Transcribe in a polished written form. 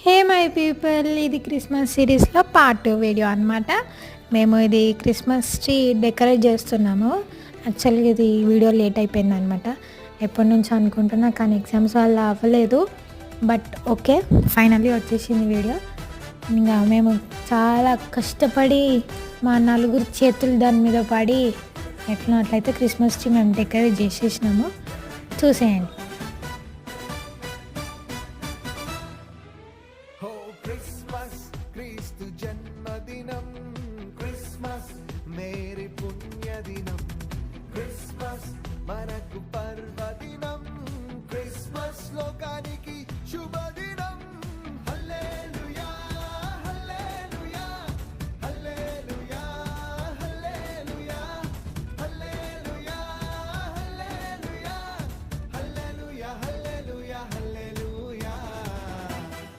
Hey my people, ఇది Christmas సిరీస్లో part 2 video అనమాట. మేము ఇది క్రిస్మస్ ట్రీ డెకరేట్ చేస్తున్నాము. యాక్చువల్గా ఇది వీడియో లేట్ అయిపోయింది అనమాట. ఎప్పటి నుంచో అనుకుంటున్నా కానీ ఎగ్జామ్స్ వల్ల అవ్వలేదు. బట్ ఓకే, ఫైనల్లీ వచ్చేసింది వీడియో. ఇంకా మేము చాలా కష్టపడి మా నలుగురు చేతులు దాని మీద పడి ఎట్లా అట్లయితే క్రిస్మస్ ట్రీ మేము డెకరేట్ చేసేసినాము. చూసేయండి. క్రిస్మస్ క్రీస్తు జన్మదినం, క్రిస్మస్ మేరీ పుణ్యదినం.